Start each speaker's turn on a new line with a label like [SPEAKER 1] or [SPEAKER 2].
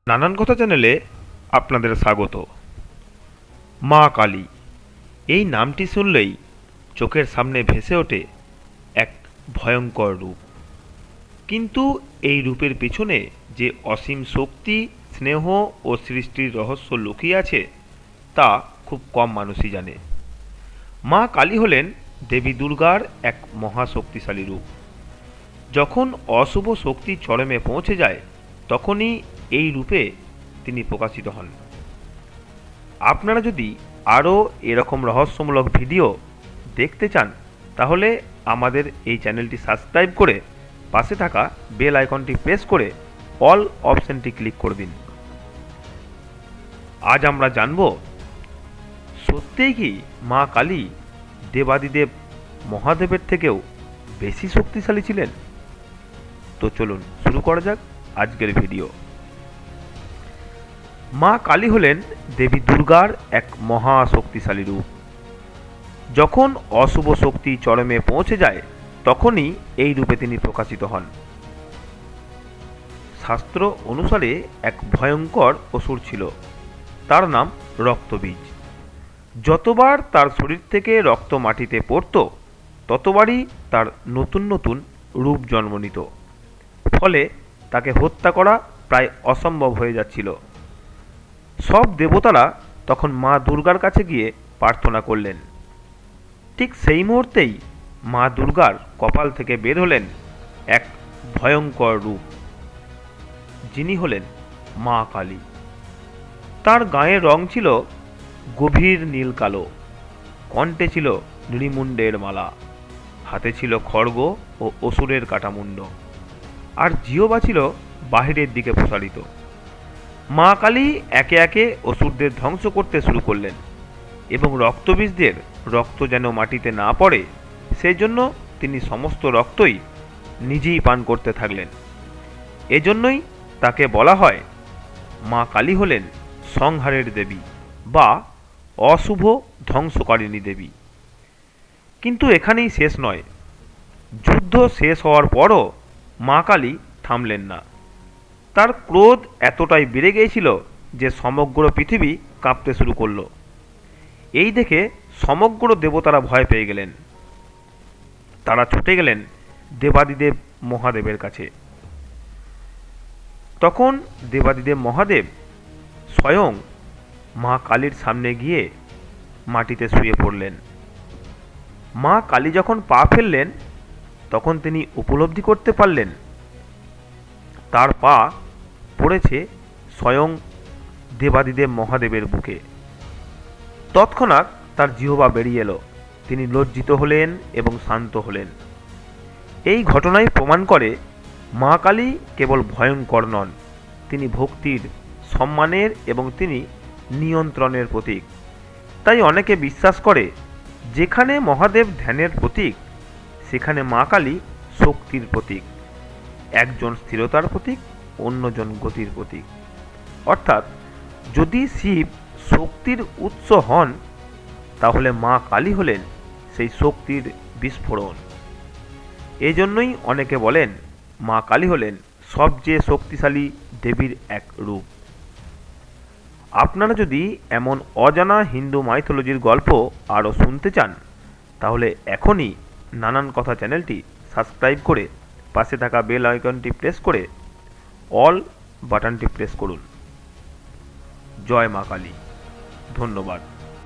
[SPEAKER 1] নানান কথা চ্যানেলে আপনাদের স্বাগত। মা কালী, এই নামটি শুনলেই চোখের সামনে ভেসে ওঠে এক ভয়ঙ্কর রূপ। কিন্তু এই রূপের পেছনে যে অসীম শক্তি, স্নেহ ও সৃষ্টির রহস্য লুকিয়ে আছে তা খুব কম মানুষই জানে। মা কালী হলেন দেবী দুর্গার এক মহাশক্তিশালী রূপ। যখন অশুভ শক্তি চরমে পৌঁছে যায় তখনই এই রূপে তিনি প্রকাশিত হন। আপনারা যদি আরও এরকম রহস্যমূলক ভিডিও দেখতে চান তাহলে আমাদের এই চ্যানেলটি সাবস্ক্রাইব করে পাশে থাকা বেল আইকনটি প্রেস করে অল অপশনটি ক্লিক করে দিন। আজ আমরা জানব, সত্যিই কি মা কালী দেবাদিদেব মহাদেবের থেকেও বেশি শক্তিশালী ছিলেন? তো চলুন শুরু করা যাক আজকের ভিডিও। মা কালী হলেন দেবী দুর্গার এক মহা শক্তিশালী রূপ। যখন অশুভ শক্তি চরমে পৌঁছে যায় তখনই এই রূপে তিনি প্রকাশিত হন। শাস্ত্র অনুসারে এক ভয়ঙ্কর অসুর ছিল, তার নাম রক্তবীজ। যতবার তার শরীর থেকে রক্ত মাটিতে পড়ত ততবারই তার নতুন নতুন রূপ জন্ম নিত। ফলে তাকে হত্যা করা প্রায় অসম্ভব হয়ে যাচ্ছিল। সব দেবতারা তখন মা দুর্গার কাছে গিয়ে প্রার্থনা করলেন। ঠিক সেই মুহূর্তেই মা দুর্গার কপাল থেকে বের হলেন এক ভয়ঙ্কর রূপ, যিনি হলেন মা কালী। তার গায়ের রং ছিল গভীর নীল কালো, কণ্ঠে ছিল নৃমুণ্ডের মালা, হাতে ছিল খড়গ ও অসুরের কাটামুণ্ড, আর জিহ্বা ছিল বাহিরের দিকে প্রসারিত। মা কালী একে একে অসুরদের ধ্বংস করতে শুরু করলেন এবং রক্তবীজদের রক্ত যেন মাটিতে না পড়ে সেই জন্য তিনি সমস্ত রক্তই নিজেই পান করতে থাকলেন। এজন্যই তাকে বলা হয় মা কালী হলেন সংহারের দেবী বা অশুভ ধ্বংসকারিণী দেবী। কিন্তু এখানেই শেষ নয়। যুদ্ধ শেষ হওয়ার পরও মা কালী থামলেন না। তার ক্রোধ এতটাই বেড়ে গিয়েছিল যে সমগ্র পৃথিবী কাঁপতে শুরু করল। এই দেখে সমগ্র দেবতারা ভয় পেয়ে গেলেন। তারা ছুটে গেলেন দেবাদিদেব মহাদেবের কাছে। তখন দেবাদিদেব মহাদেব স্বয়ং মা কালীর সামনে গিয়ে মাটিতে শুয়ে পড়লেন। মা কালী যখন পা ফেললেন তখন তিনি উপলব্ধি করতে পারলেন তার পা পড়েছে স্বয়ং দেবাদিদেব মহাদেবের বুকে। তৎক্ষণাৎ তার জিহ্বা বেরিয়ে এলো। তিনি লজ্জিত হলেন এবং শান্ত হলেন। এই ঘটনাই প্রমাণ করে মা কালী কেবল ভয়ঙ্কর নন, তিনি ভক্তির, সম্মানের এবং তিনি নিয়ন্ত্রণের প্রতীক। তাই অনেকে বিশ্বাস করে যেখানে মহাদেব ধ্যানের প্রতীক সেখানে মা কালী শক্তির প্রতীক। একজন স্থিরতার প্রতীক, অন্যজন গতির প্রতীক। অর্থাৎ যদি শিব শক্তির উৎস হন তাহলে মা কালী হলেন সেই শক্তির বিস্ফোরণ। এই জন্যই অনেকে বলেন মা কালী হলেন সবচেয়ে শক্তিশালী দেবীর এক রূপ। আপনারা যদি এমন অজানা হিন্দু মাইথোলজির গল্প আরও শুনতে চান তাহলে এখনই নানান কথা চ্যানেলটি সাবস্ক্রাইব করে পাশে থাকা বেল আইকনটি প্রেস করে অল বাটনটি প্রেস করুন। জয় মা কালী। ধন্যবাদ।